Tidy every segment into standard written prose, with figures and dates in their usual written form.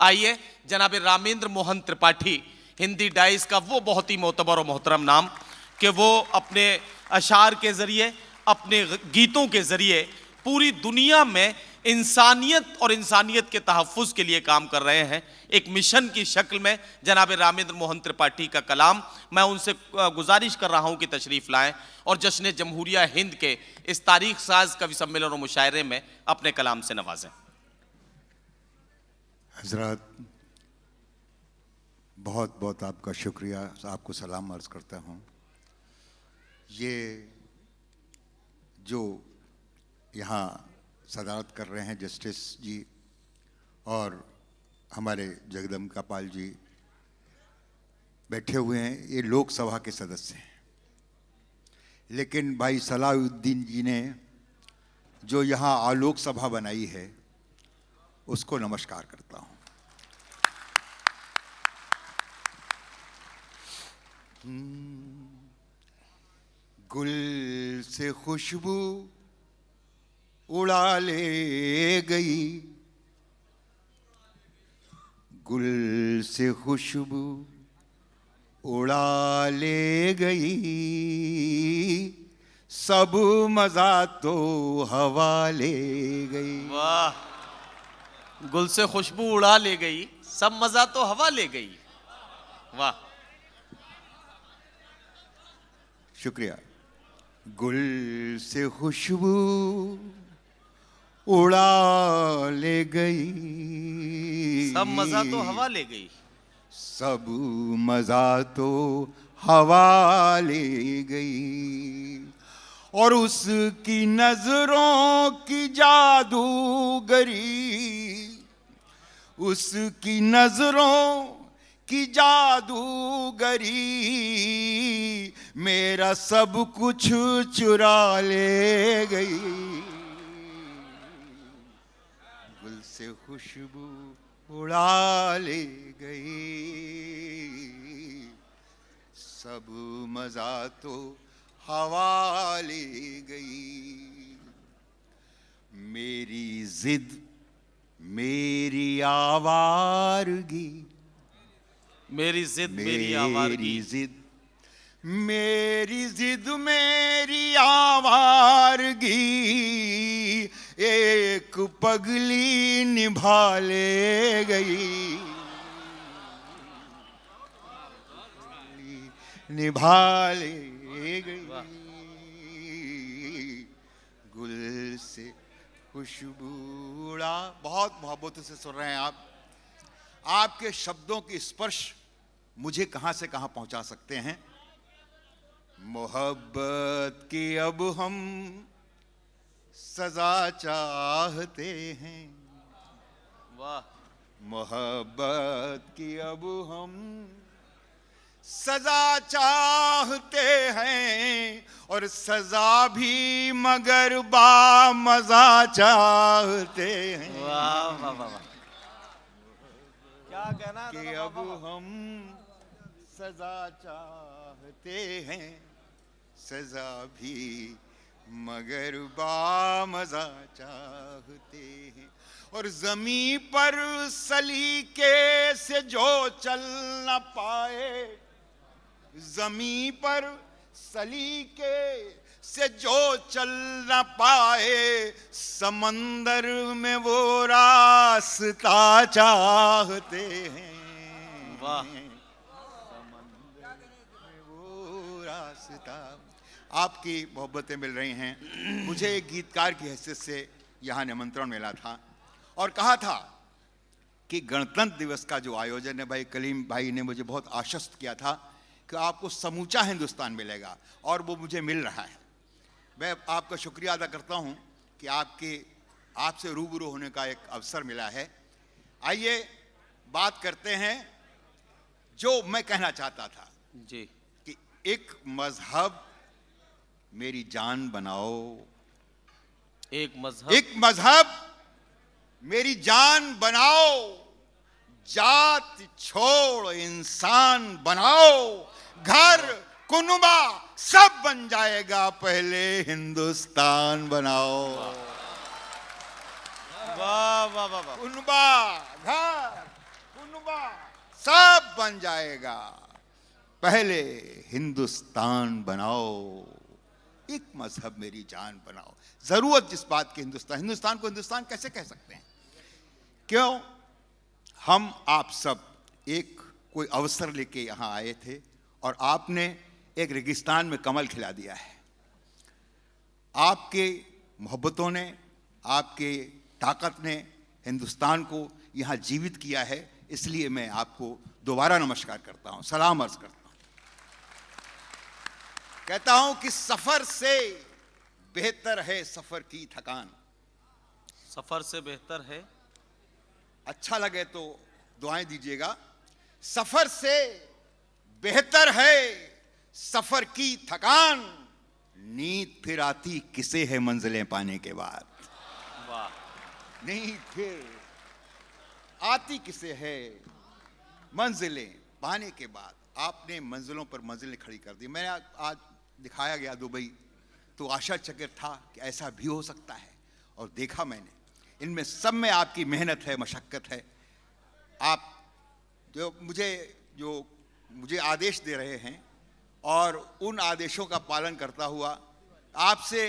आइए जनाब रामेंद्र मोहन त्रिपाठी, हिंदी डाइस का वो बहुत ही मोतबर और मोहतरम नाम कि वो अपने अशार के ज़रिए, अपने गीतों के ज़रिए पूरी दुनिया में इंसानियत और इंसानियत के तहफ़्फ़ुज़ के लिए काम कर रहे हैं। एक मिशन की शक्ल में जनाब रामेंद्र मोहन त्रिपाठी का कलाम, मैं उनसे गुजारिश कर रहा हूं कि तशरीफ़ लाएं और जश्न जमहूरिया हिंद के इस तारीख साज कवि सम्मेलन और मुशायरे में अपने कलाम से नवाजें। हज़रात, बहुत बहुत आपका शुक्रिया, आपको सलाम अर्ज़ करता हूँ। ये जो यहाँ सदारत कर रहे हैं जस्टिस जी और हमारे जगदम्बिका पाल जी बैठे हुए हैं, ये लोकसभा के सदस्य हैं। लेकिन भाई सलाहुद्दीन जी ने जो यहाँ आलोक सभा बनाई है उसको नमस्कार करता हूँ। गुल से खुशबू उड़ा ले गई, गुल से खुशबू उड़ा ले गई, सब मजा तो हवा ले गई। वाह, गुल से खुशबू उड़ा ले गई, सब मजा तो हवा ले गई। वाह, शुक्रिया। गुल से खुशबू उड़ा ले गई, सब मजा तो हवा ले गई, सब मजा तो हवा ले गई। और उसकी नजरों की जादूगरी, उसकी नजरों की जादूगरी मेरा सब कुछ चुरा ले गई। गुल से खुशबू उड़ा ले गई, सब मजा तो हवा ले गई। मेरी जिद मेरी आवारगी, मेरी जिद मेरी आवारगी, जिद मेरी जिद मेरी आवारगी एक पगली निभा ले गई, निभा ले गई। गुल से खुशबू उड़ा। बहुत मोहब्बत से सुन रहे हैं आप। आपके शब्दों की स्पर्श मुझे कहां से कहां पहुंचा सकते हैं। मोहब्बत की अब हम सजा चाहते हैं, वाह, मोहब्बत की अब हम सजा चाहते हैं, और सजा भी मगर बामजा चाहते हैं। वाह वाह वाह, क्या कहना है कि अब हम सजा चाहते हैं, सजा भी मगर बामजा चाहते हैं। और जमीन पर सलीके से जो चल न पाए, जमीन पर सलीके से जो चल न पाए, समंदर में वो रास्ता चाहते हैं। वाह, समंदर में वो रास्ता। आपकी मोहब्बतें मिल रही हैं। मुझे एक गीतकार की हैसियत से यहाँ निमंत्रण मिला था और कहा था कि गणतंत्र दिवस का जो आयोजन है, भाई कलीम भाई ने मुझे बहुत आश्वस्त किया था कि आपको समूचा हिंदुस्तान मिलेगा, और वो मुझे मिल रहा है। मैं आपका शुक्रिया अदा करता हूँ कि आपसे रूबरू होने का एक अवसर मिला है। आइए बात करते हैं जो मैं कहना चाहता था जी। कि एक मजहब मेरी जान बनाओ, एक मजहब मेरी जान बनाओ, जात छोड़ इंसान बनाओ, घर कुनबा सब बन जाएगा, पहले हिंदुस्तान बनाओ। वाह वाह वाह वाह, कुनबा घर बन जाएगा। पहले हिंदुस्तान बनाओ, एक मजहब मेरी जान बनाओ। जरूरत जिस बात की हिंदुस्तान को हिंदुस्तान कैसे कह सकते हैं? क्यों? हम आप सब एक कोई अवसर लेके यहां आए थे और आपने एक रेगिस्तान में कमल खिला दिया है। आपके मोहब्बतों ने, आपके ताकत ने हिंदुस्तान को यहां जीवित किया है। इसलिए मैं आपको दोबारा नमस्कार करता हूं, सलाम अर्ज करता हूं। कहता हूं कि सफर से बेहतर है सफर की थकान। सफर से बेहतर है। अच्छा लगे तो दुआएं दीजिएगा। सफर से बेहतर है सफर की थकान, नींद फिर आती किसे है मंजिलें पाने के बाद। वाह। नींद फिर आती किसे है मंजिलें पाने के बाद। आपने मंजिलों पर मंजिलें खड़ी कर दी। मैं आज दिखाया गया दुबई, तो आश्चर्यचकित था कि ऐसा भी हो सकता है। और देखा मैंने, इनमें सब में आपकी मेहनत है, मशक्कत है। आप जो मुझे आदेश दे रहे हैं और उन आदेशों का पालन करता हुआ आपसे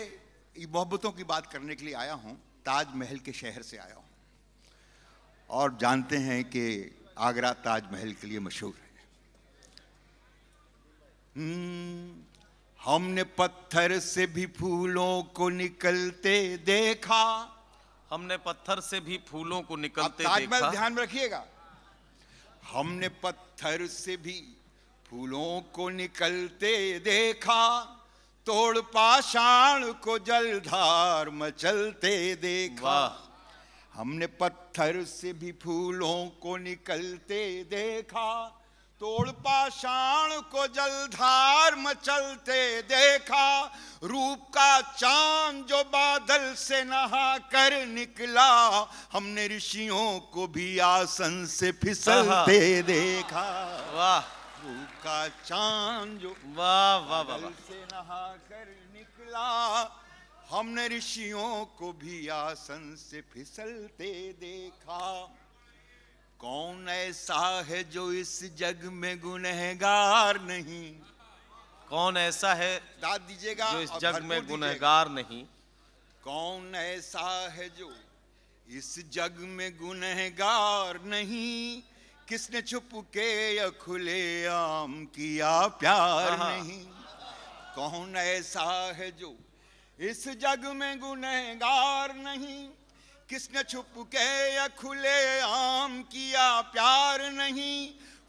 मोहब्बतों की बात करने के लिए आया हूं। ताजमहल के शहर से आया हूं और जानते हैं कि आगरा ताजमहल के लिए मशहूर है। हमने पत्थर से भी फूलों को निकलते देखा। हमने पत्थर से भी फूलों को निकलते ताजमहल देखा। ध्यान में रखिएगा। हमने पत्थर से भी फूलों को निकलते देखा, तोड़ पाषाण को जलधार मचलते देखा। वाह। हमने पत्थर से भी फूलों को निकलते देखा, तोड़ पाषाण को जलधार मचलते देखा। रूप का चांद जो बादल से नहा कर निकला, हमने ऋषियों को भी आसन से फिसलते देखा। वाह। रूप का चांद जो वाह वाह वाह। बादल से नहा कर निकला, हमने ऋषियों को भी आसन से फिसलते देखा। कौन ऐसा है जो इस जग में गुनहगार नहीं? कौन ऐसा है दाद दीजिएगा जो इस और जग भरपूर में दीजिएगा। गुनहगार नहीं? कौन ऐसा है जो इस जग में गुनहगार नहीं? किसने छुप के या खुले आम किया प्यार नहीं? कौन ऐसा है जो इस जग में गुनहगार नहीं? किसने छुप के या खुले आम किया प्यार नहीं?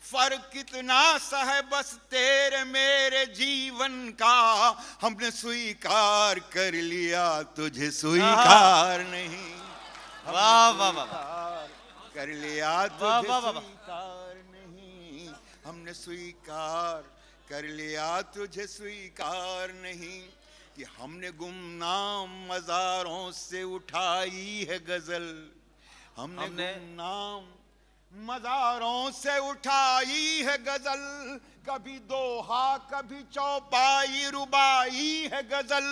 फर्क कितना सा है बस तेरे मेरे जीवन का, हमने स्वीकार कर लिया तुझे स्वीकार नहीं। वाह वाह वाह। कर लिया तुझे स्वीकार नहीं, हमने स्वीकार कर लिया तुझे स्वीकार नहीं। कि हमने गुमनाम मज़ारों से उठाई है गजल। हमने गुमनाम मज़ारों से उठाई है गजल। कभी दोहा कभी चौपाई रुबाई है गजल।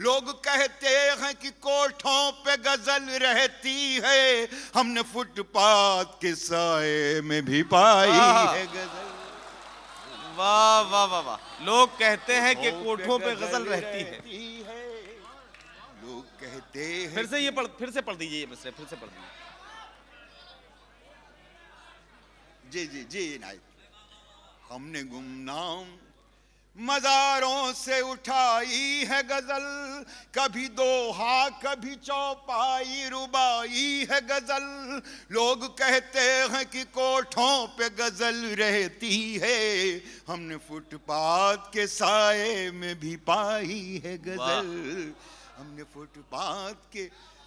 लोग कहते हैं कि कोठों पे गजल रहती है, हमने फुटपाथ के साए में भी पाई है गजल। वाह वाह वाह वाह। लोग कहते हैं कि कोठों पे गजल रहती है। लोग कहते हैं। फिर से ये फिर से पढ़ दीजिए, फिर से पढ़ दीजिए। जी जी जी नाइट। हमने गुमनाम मज़ारों से उठाई है गजल। कभी दोहा कभी चौपाई रुबाई है गजल। लोग कहते हैं कि कोठों पे गजल रहती है, हमने फुटपाथ के साए में भी पाई है गजल। हमने फुटपाथ के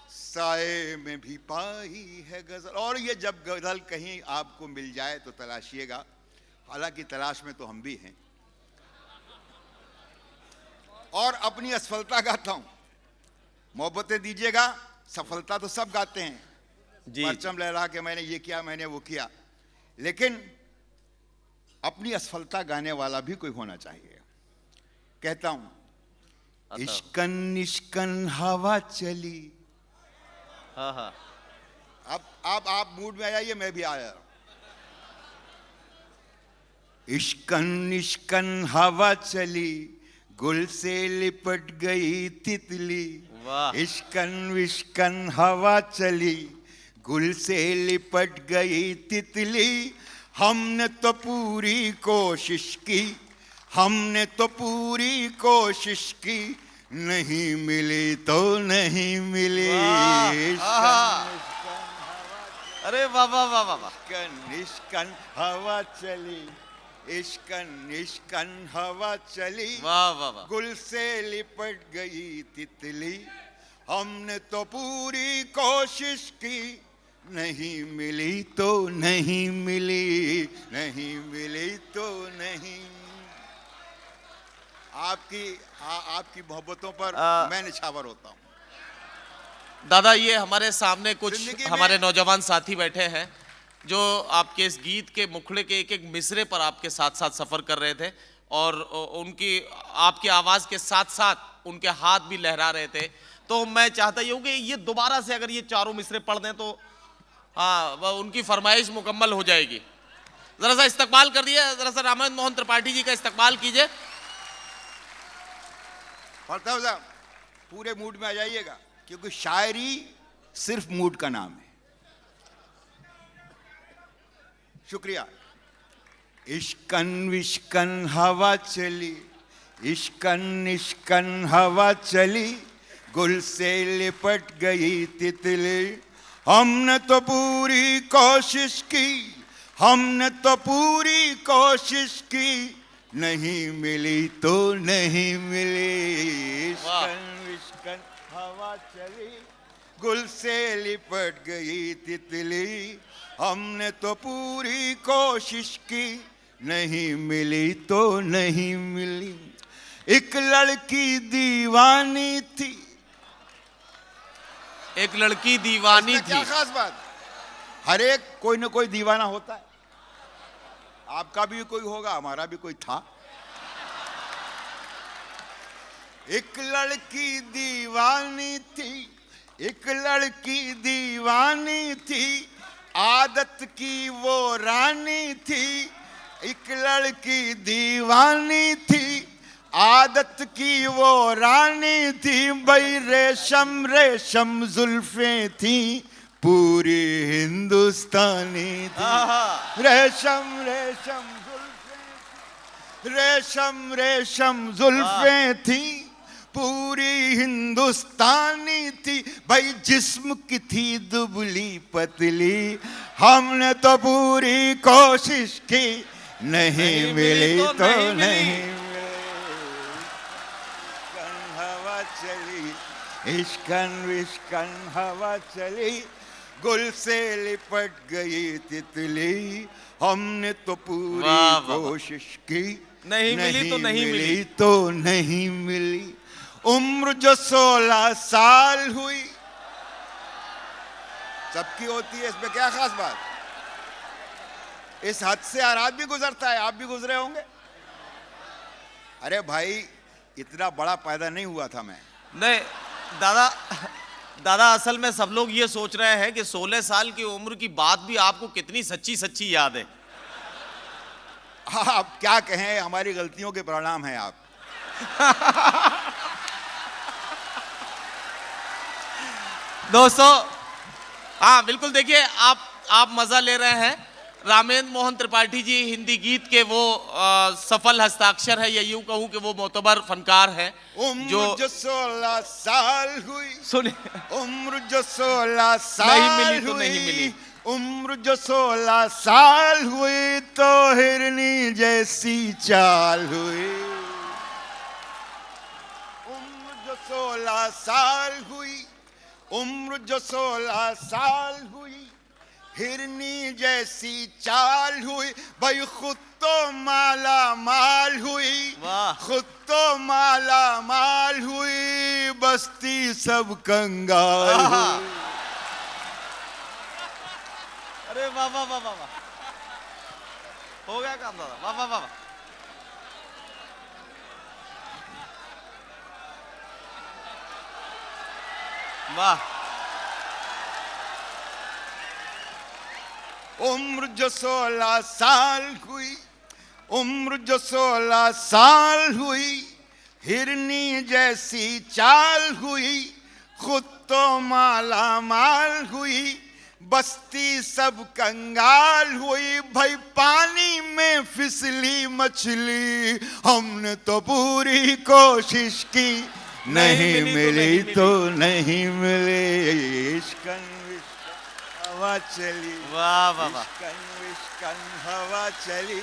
साए में भी पाई है गजल। और ये जब गजल कहीं आपको मिल जाए तो तलाशिएगा, हालांकि तलाश में तो हम भी हैं। और अपनी असफलता गाता हूं, मोहब्बतें दीजिएगा। सफलता तो सब गाते हैं, परचम लहरा के मैंने ये किया मैंने वो किया, लेकिन अपनी असफलता गाने वाला भी कोई होना चाहिए। कहता हूं, इश्कन इश्कन हवा चली। हाँ हाँ। अब आप मूड में आ जाइए, मैं भी आया। इश्कन इश्कन हवा चली, गुल से लिपट गई तितली। वाह। इश्कन विश्कन हवा चली, गुल से लिपट गई तितली। हमने तो पूरी कोशिश की, हमने तो पूरी कोशिश की, नहीं मिली तो नहीं मिली। अरे वाह वाह वाह वाह वाह। इश्कन इश्कन हवा चली, इश्कन इश्कन हवा चली, वाह वाह वाह। गुल से लिपट गई तितली। हमने तो पूरी कोशिश की, नहीं मिली तो नहीं मिली, नहीं मिली तो नहीं। आपकी मोहब्बतों पर मैं निछावर होता हूँ। दादा ये हमारे सामने कुछ जिंदगी में- हमारे नौजवान साथी बैठे हैं जो आपके इस गीत के मुखड़े के एक एक मिसरे पर आपके साथ साथ सफर कर रहे थे और उनकी आपकी आवाज के साथ साथ उनके हाथ भी लहरा रहे थे। तो मैं चाहता ही हूँ कि ये दोबारा से अगर ये चारों मिसरे पढ़ दें तो हाँ उनकी फरमाइश मुकम्मल हो जाएगी। जरा सा इस्तकबाल कर दिए, जरा सा रामेंद्र मोहन त्रिपाठी जी का इस्तकबाल कीजिए। फरताब साहब पूरे मूड में आ जाइएगा, क्योंकि शायरी सिर्फ मूड का नाम है। शुक्रिया। इश्कन विश्कन हवा चली, इश्कन इश्कन हवा चली, गुल से लिपट गई तितली। हमने तो पूरी कोशिश की, हमने तो पूरी कोशिश की, नहीं मिली तो नहीं मिली। इश्कन विश्कन हवा चली, गुल से लिपट गई तितली। हमने तो पूरी कोशिश की, नहीं मिली तो नहीं मिली। एक लड़की दीवानी थी, एक लड़की दीवानी इसमें क्या थी। खास बात? हर एक कोई ना कोई दीवाना होता है। आपका भी कोई होगा, हमारा भी कोई था। एक लड़की दीवानी थी, एक लड़की दीवानी थी, आदत की वो रानी थी। एक लड़की दीवानी थी, आदत की वो रानी थी। भाई रेशम रेशम जुल्फें थी, पूरी हिंदुस्तानी थी। रेशम रेशम जुल्फें, रेशम रेशम जुल्फें थी, पूरी हिंदुस्तानी थी। भाई जिस्म की थी दुबली पतली, हमने तो पूरी कोशिश की, नहीं मिली तो नहीं मिली। हवा चली, इश्कन विश्कन हवा चली, गुल से लिपट गई तितली। हमने तो पूरी वाह, वाह, वाह। कोशिश की, नहीं मिली तो नहीं मिली। तो नहीं मिली। उम्र जो 16 साल हुई, सबकी होती है, इसमें क्या खास बात? इस हद से हर आदमी गुजरता है, आप भी गुजरे होंगे। अरे भाई इतना बड़ा पैदा नहीं हुआ था मैं। नहीं दादा, दादा असल में सब लोग ये सोच रहे हैं कि 16 साल की उम्र की बात भी आपको कितनी सच्ची सच्ची याद है। आप क्या कहें, हमारी गलतियों के परिणाम हैं आप। दोस्तों हाँ बिल्कुल, देखिए आप मजा ले रहे हैं। रामेंद्र मोहन त्रिपाठी जी हिंदी गीत के वो सफल हस्ताक्षर है, या यूं कहूं कि वो मोतबर फनकार हैं। उम्र जो 16 साल हुई, सुनिए, उम्र जो 16 साल नहीं मिली तो नहीं मिली। उम्र जो 16 साल हुई, तो हिरनी जैसी चाल हुई। उम्र जो 16 साल हुई, उम्र जो 16 साल हुई, हिरनी जैसी चाल हुई। भाई खुद तो माला माल हुई, वाह। खुद तो माला माल हुई, बस्ती सब कंगाल हुई। अरे वाह वाह वाह वाह वाह, हो गया काम दादा, वाह वाह वाह वाह। वाह, उम्र जो 16 साल हुई, उम्र जो 16 साल हुई, हिरनी जैसी चाल हुई, खुद तो माला माल हुई, बस्ती सब कंगाल हुई। भाई पानी में फिसली मछली, हमने तो पूरी कोशिश की, नहीं मिली तो नहीं मिली। इश्कन विश्कन हवा चली, वाह वाह वाह। इश्कन विश्कन हवा चली,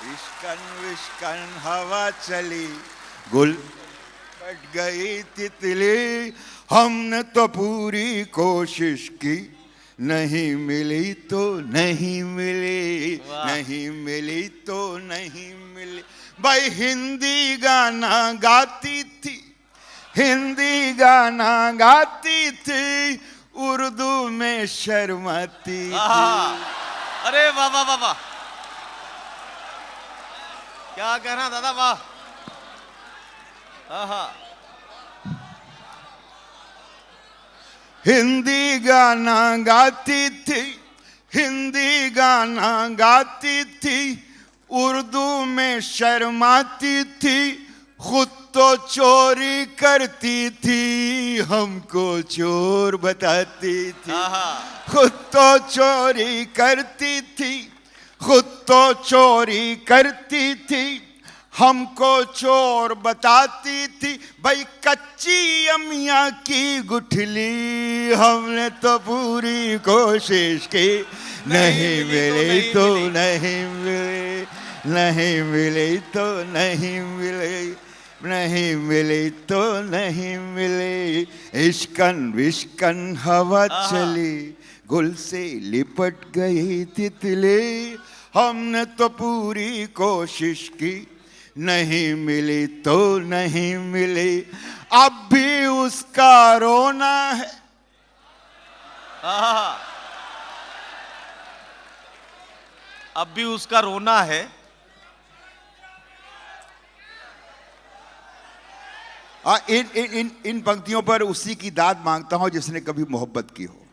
इश्कन विश्कन हवा चली, गुल कट गई तितली, हमने तो पूरी कोशिश की, नहीं मिली तो नहीं मिली, नहीं मिली तो नहीं मिली। भाई हिंदी गाना गाती थी, हिंदी गाना गाती थी, उर्दू में शर्माती थी। अरे वाह वाह वाह वाह, क्या कहना दादा, वाह। हिंदी गाना गाती थी, हिंदी गाना गाती थी, उर्दू में शर्माती थी, खुद तो चोरी करती थी, हमको चोर बताती थी। खुद तो चोरी करती थी, खुद तो चोरी करती थी, हमको चोर बताती थी। भाई कच्ची अमिया की गुठली, हमने तो पूरी कोशिश की, नहीं मिली तो नहीं मिली, नहीं मिली तो नहीं मिली, नहीं मिली तो नहीं मिली। इश्कन विश्कन हवा चली, गुल से लिपट गई तितली, हमने तो पूरी कोशिश की, नहीं मिली तो नहीं मिली। अब भी उसका रोना है, अब भी उसका रोना है। इन पंक्तियों पर उसी की दाद मांगता हूं जिसने कभी मोहब्बत की हो।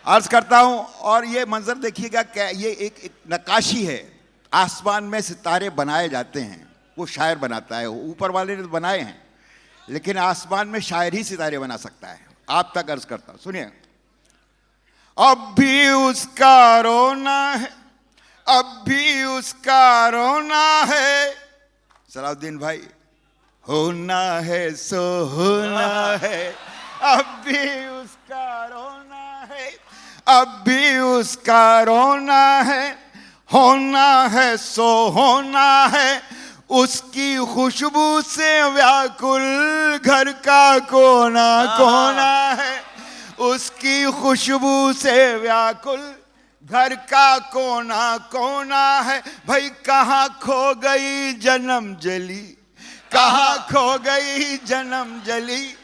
अर्ज करता हूं, और ये मंजर देखिएगा, क्या ये एक नक्काशी है। आसमान में सितारे बनाए जाते हैं, वो शायर बनाता है, ऊपर वाले ने तो बनाए हैं, लेकिन आसमान में शायर ही सितारे बना सकता है। आप तक अर्ज करता हूं, सुनिए। अब भी उसका रोना है, अब भी उसका रोना है, सलाउद्दीन भाई, होना है सो होना है, अब भी उसका रोना है, अब भी उसका रोना है, होना है सो होना है, उसकी खुशबू से व्याकुल घर का कोना कोना है, उसकी खुशबू से व्याकुल घर का कोना कोना है। भाई कहाँ खो गई जन्म जली, कहाँ खो गई जन्म जली,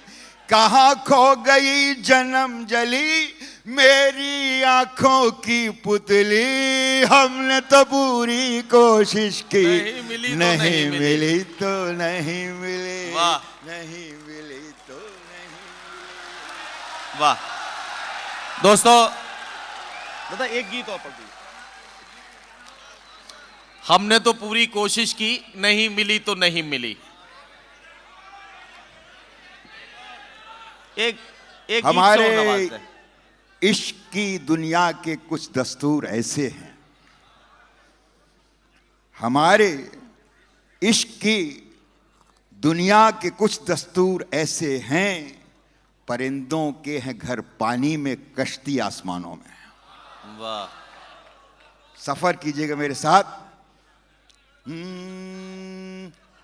कहाँ खो गई जन्म जली, मेरी आंखों की पुतली, हमने तो पूरी कोशिश की, नहीं मिली तो नहीं मिली, नहीं मिली तो नहीं मिली। वाह दोस्तों, दादा एक गीत और पढ़ दीजिए। हमने तो पूरी कोशिश की, नहीं मिली तो नहीं मिली। एक हमारे इश्क की दुनिया के कुछ दस्तूर ऐसे हैं, हमारे इश्क की दुनिया के कुछ दस्तूर ऐसे हैं, परिंदों के हैं घर पानी में, कश्ती आसमानों में। वाह, सफर कीजिएगा मेरे साथ।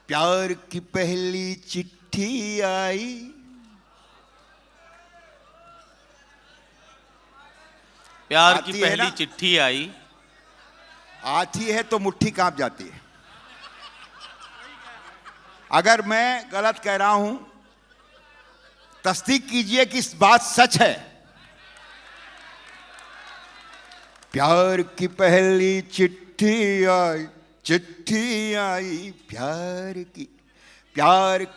प्यार की पहली चिट्ठी आई, प्यार की पहली चिट्ठी आई, आती है तो मुट्ठी कांप जाती है। अगर मैं गलत कह रहा हूं, तस्दीक कीजिए कि इस बात सच है। प्यार की पहली चिट्ठी आई, चिट्ठी आई प्यार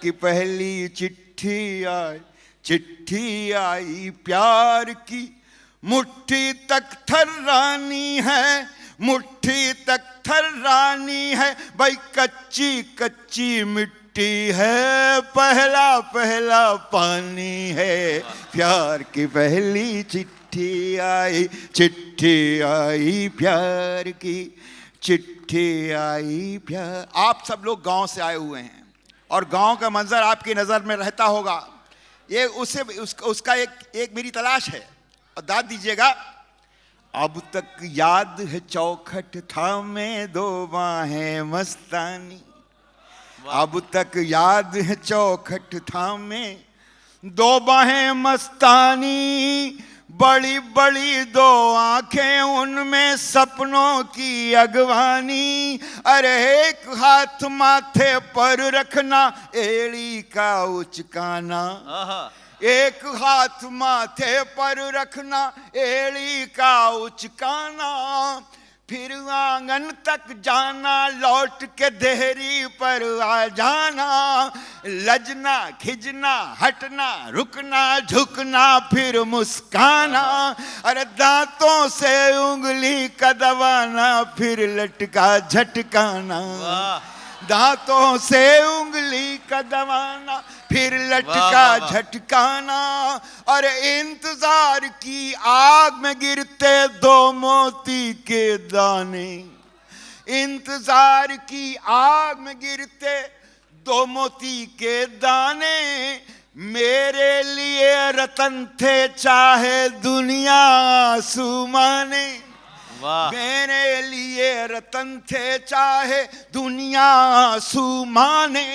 की पहली चिट्ठी आई, चिट्ठी आई प्यार की, मुट्ठी तक ठर्रानी है, मुट्ठी तक थर्रानी है, भाई कच्ची कच्ची मिट्टी है, पहला पहला पानी है, प्यार की पहली चिट्ठी आई, चिट्ठी आई प्यार की, चिट्ठी आई प्यार। आप सब लोग गांव से आए हुए हैं और गांव का मंजर आपकी नजर में रहता होगा। ये उसका एक मेरी तलाश है और दाद दीजिएगा। अब तक याद है चौखट था में दो बाहें मस्तानी, अब तक याद है चौखट था में दो बाहें मस्तानी, बड़ी बड़ी दो आंखें उनमें सपनों की अगवानी, अरे एक हाथ माथे पर रखना एड़ी का उचकाना, एक हाथ माथे पर रखना एड़ी का उचकाना, फिर आंगन तक जाना लौट के देहरी पर आ जाना, लजना खिजना हटना रुकना झुकना फिर मुस्काना, अरे दांतों से उंगली का दबाना फिर लटका झटकाना, दांतों से उंगली का दबाना फिर लटका झटकाना, और इंतजार की आग में गिरते दो मोती के दाने, इंतजार की आग में गिरते दो मोती के दाने, मेरे लिए रतन थे चाहे दुनिया आसमाने, मेरे लिए रतन थे चाहे दुनिया आसमाने,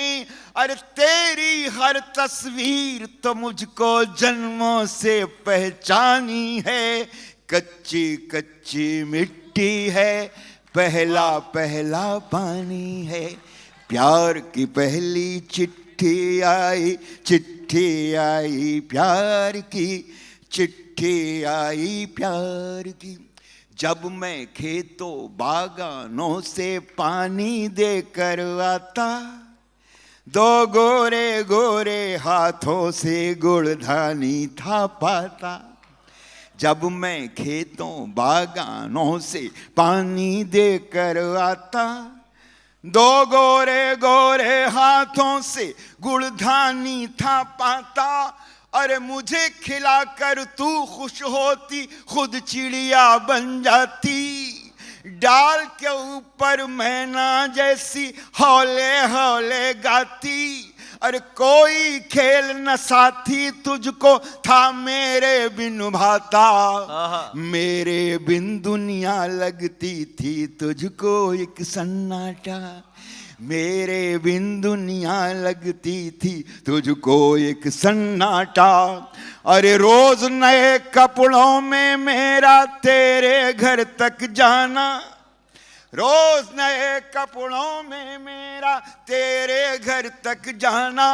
अरे तेरी हर तस्वीर तो मुझको जन्मों से पहचानी है, कच्ची कच्ची मिट्टी है, पहला पहला पानी है, प्यार की पहली चिट्ठी आई, चिट्ठी आई प्यार की, चिट्ठी आई प्यार की। जब मैं खेतों बागानों से पानी देकर आता, दो गोरे गोरे हाथों से गुड़धानी था पाता, जब मैं खेतों बागानों से पानी देकर आता, दो गोरे गोरे हाथों से गुड़धानी था पाता, अरे मुझे खिलाकर तू खुश होती खुद चिड़िया बन जाती, डाल के ऊपर मैना जैसी हौले हौले गाती, अरे कोई खेल न साथी तुझको था मेरे बिन भाता, मेरे बिन दुनिया लगती थी तुझको एक सन्नाटा, मेरे बिन दुनिया लगती थी तुझको एक सन्नाटा, अरे रोज नए कपड़ों में मेरा तेरे घर तक जाना, रोज नए कपड़ों में मेरा तेरे घर तक जाना,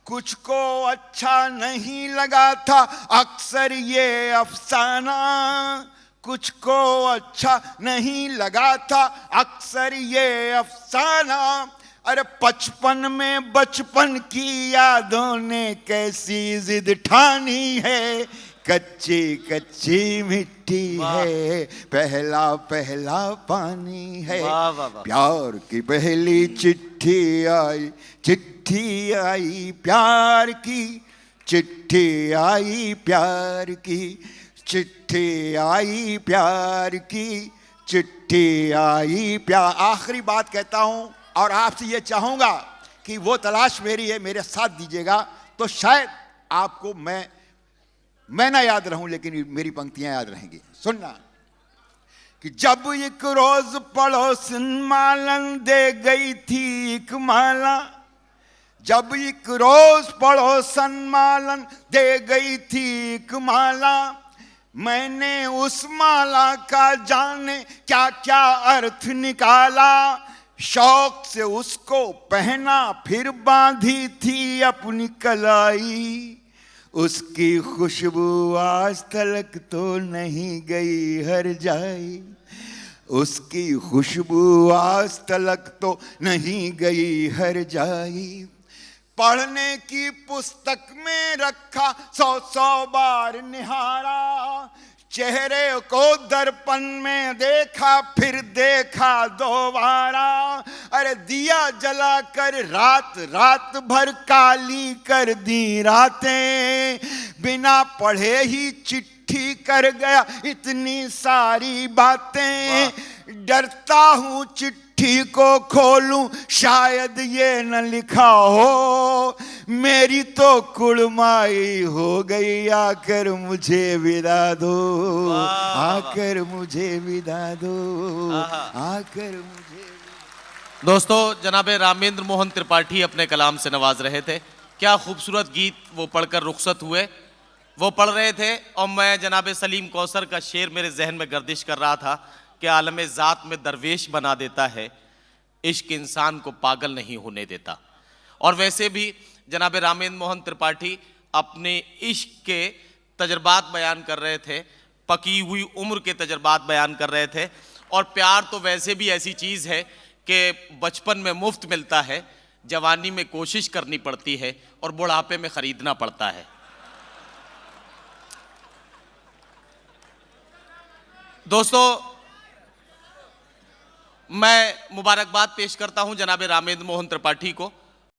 कुछ को अच्छा नहीं लगा था अक्सर ये अफसाना, कुछ को अच्छा नहीं लगा था अक्सर ये अफसाना, अरे बचपन में बचपन की यादों ने कैसी जिद ठानी है, कच्ची कच्ची मिट्टी है, पहला पहला पानी है, प्यार की पहली चिट्ठी आई, चिट्ठी आई प्यार की, चिट्ठी आई प्यार की, चिट्ठी आई प्यार की, चिट्ठी आई प्यार। आखिरी बात कहता हूं और आपसे ये चाहूंगा कि वो तलाश मेरी है, मेरे साथ दीजिएगा तो शायद आपको मैं ना याद रहूं लेकिन मेरी पंक्तियां याद रहेंगी। सुनना कि जब एक रोज पड़ोसन मालन दे गई थी एक माला, जब एक रोज पड़ोसन मालन दे गई थी एक माला, मैंने उस माला का जाने क्या क्या अर्थ निकाला, शौक से उसको पहना फिर बांधी थी अपनी कलाई, उसकी खुशबू आज तलक तो नहीं गई हर जाई, उसकी खुशबू आज तलक तो नहीं गई हर जाई, पढ़ने की पुस्तक में रखा 100 बार निहारा, चेहरे को दर्पण में देखा, फिर देखा दोबारा। अरे दिया जलाकर रात रात भर काली कर दी रातें, बिना पढ़े ही चिट्ठी कर गया इतनी सारी बातें। डरता हूं चिट्ठी को खोलूं, शायद ये न लिखा हो, मेरी तो कुड़माई हो गई, आकर मुझे विदा दो, आकर मुझे विदा दो, आकर मुझे। दोस्तों, जनाबे रामेंद्र मोहन त्रिपाठी अपने कलाम से नवाज रहे थे। क्या खूबसूरत गीत वो पढ़कर रुखसत हुए। वो पढ़ रहे थे और मैं जनाबे सलीम कौसर का शेर मेरे जहन में गर्दिश कर रहा था कि आलमे ज़ात में दरवेश बना देता है, इश्क इंसान को पागल नहीं होने देता। और वैसे भी जनाबे रामेंद्र मोहन त्रिपाठी अपने इश्क के तजर्बात बयान कर रहे थे, पकी हुई उम्र के तजर्बात बयान कर रहे थे। और प्यार तो वैसे भी ऐसी चीज़ है कि बचपन में मुफ्त मिलता है, जवानी में कोशिश करनी पड़ती है और बुढ़ापे में ख़रीदना पड़ता है। दोस्तों, मैं मुबारकबाद पेश करता हूं जनाबे रामेंद्र मोहन त्रिपाठी को